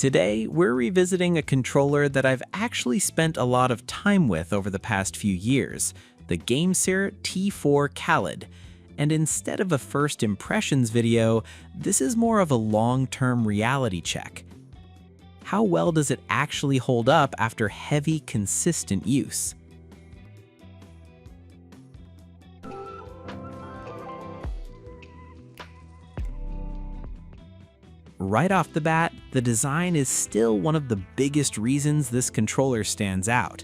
Today, we're revisiting a controller that I've actually spent a lot of time with over the past few years, the GameSir T4 Kaleid. And instead of a first impressions video, this is more of a long-term reality check. How well does it actually hold up after heavy, consistent use? Right off the bat, the design is still one of the biggest reasons this controller stands out.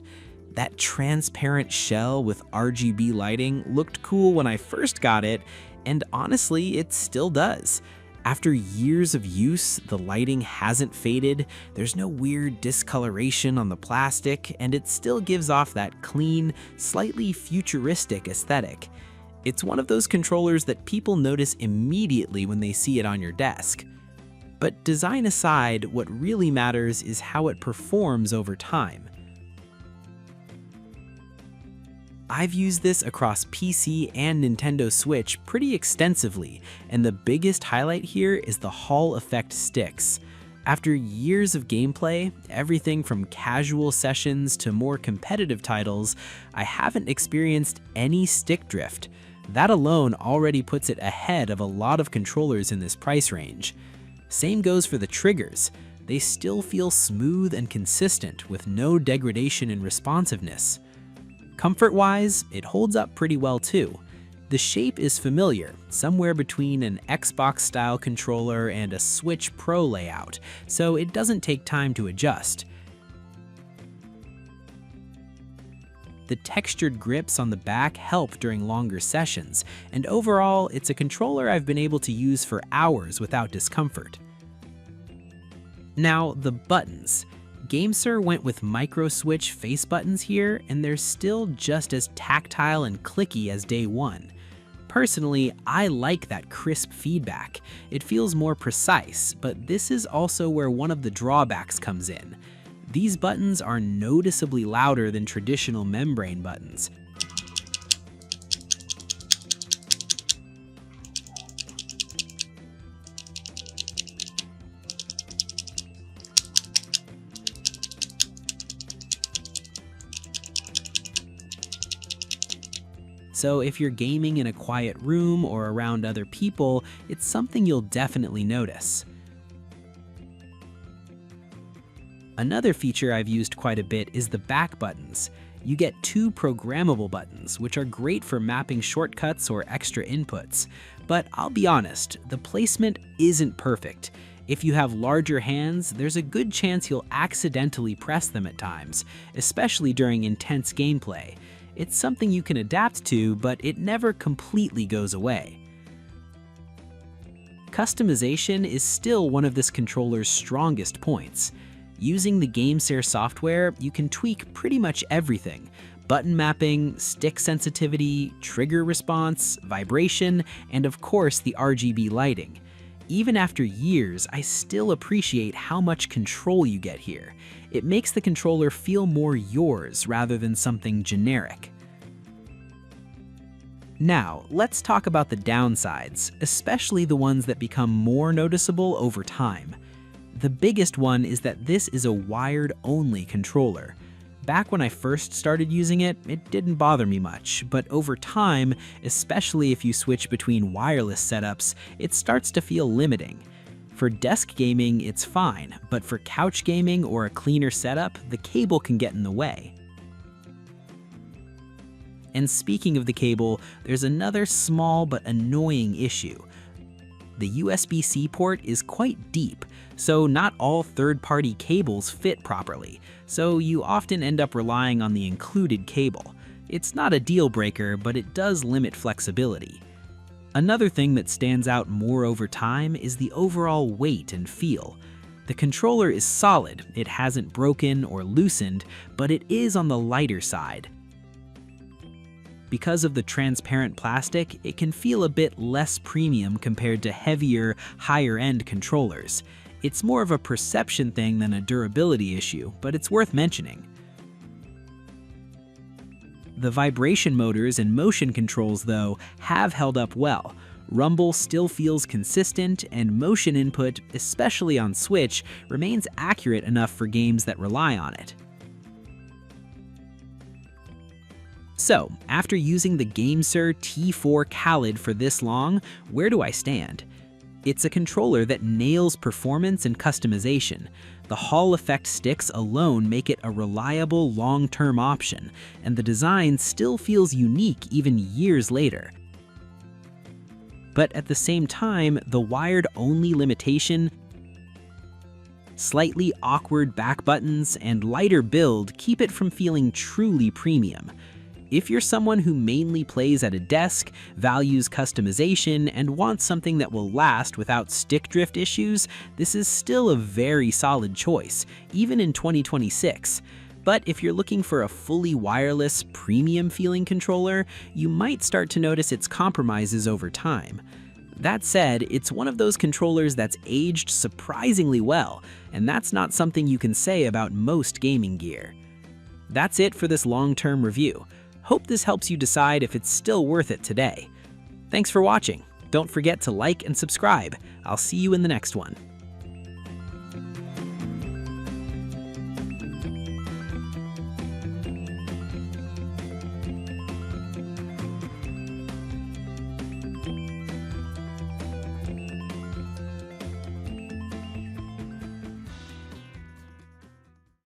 That transparent shell with RGB lighting looked cool when I first got it, and honestly, it still does. After years of use, the lighting hasn't faded, there's no weird discoloration on the plastic, and it still gives off that clean, slightly futuristic aesthetic. It's one of those controllers that people notice immediately when they see it on your desk. But design aside, what really matters is how it performs over time. I've used this across PC and Nintendo Switch pretty extensively, and the biggest highlight here is the Hall effect sticks. After years of gameplay, everything from casual sessions to more competitive titles, I haven't experienced any stick drift. That alone already puts it ahead of a lot of controllers in this price range. Same goes for the triggers. They still feel smooth and consistent with no degradation in responsiveness. Comfort-wise, it holds up pretty well too. The shape is familiar, somewhere between an Xbox-style controller and a Switch Pro layout, so it doesn't take time to adjust. The textured grips on the back help during longer sessions, and overall, it's a controller I've been able to use for hours without discomfort. Now, the buttons. GameSir went with micro-switch face buttons here, and they're still just as tactile and clicky as day one. Personally, I like that crisp feedback. It feels more precise, but this is also where one of the drawbacks comes in. These buttons are noticeably louder than traditional membrane buttons. So if you're gaming in a quiet room or around other people, it's something you'll definitely notice. Another feature I've used quite a bit is the back buttons. You get two programmable buttons, which are great for mapping shortcuts or extra inputs. But I'll be honest, the placement isn't perfect. If you have larger hands, there's a good chance you'll accidentally press them at times, especially during intense gameplay. It's something you can adapt to, but it never completely goes away. Customization is still one of this controller's strongest points. Using the GameSir software, you can tweak pretty much everything: button mapping, stick sensitivity, trigger response, vibration, and of course the RGB lighting. Even after years, I still appreciate how much control you get here. It makes the controller feel more yours rather than something generic. Now, let's talk about the downsides, especially the ones that become more noticeable over time. The biggest one is that this is a wired-only controller. Back when I first started using it, it didn't bother me much, but over time, especially if you switch between wireless setups, it starts to feel limiting. For desk gaming, it's fine, but for couch gaming or a cleaner setup, the cable can get in the way. And speaking of the cable, there's another small but annoying issue. The USB-C port is quite deep, so not all third-party cables fit properly, so you often end up relying on the included cable. It's not a deal breaker, but it does limit flexibility. Another thing that stands out more over time is the overall weight and feel. The controller is solid, it hasn't broken or loosened, but it is on the lighter side. Because of the transparent plastic, it can feel a bit less premium compared to heavier, higher-end controllers. It's more of a perception thing than a durability issue, but it's worth mentioning. The vibration motors and motion controls, though, have held up well. Rumble still feels consistent, and motion input, especially on Switch, remains accurate enough for games that rely on it. So, after using the GameSir T4 Kaleid for this long, where do I stand? It's a controller that nails performance and customization. The Hall effect sticks alone make it a reliable long-term option, and the design still feels unique even years later. But at the same time, the wired-only limitation, slightly awkward back buttons, and lighter build keep it from feeling truly premium. If you're someone who mainly plays at a desk, values customization, and wants something that will last without stick drift issues, this is still a very solid choice, even in 2026. But if you're looking for a fully wireless, premium-feeling controller, you might start to notice its compromises over time. That said, it's one of those controllers that's aged surprisingly well, and that's not something you can say about most gaming gear. That's it for this long-term review. Hope this helps you decide if it's still worth it today. Thanks for watching. Don't forget to like and subscribe. I'll see you in the next one.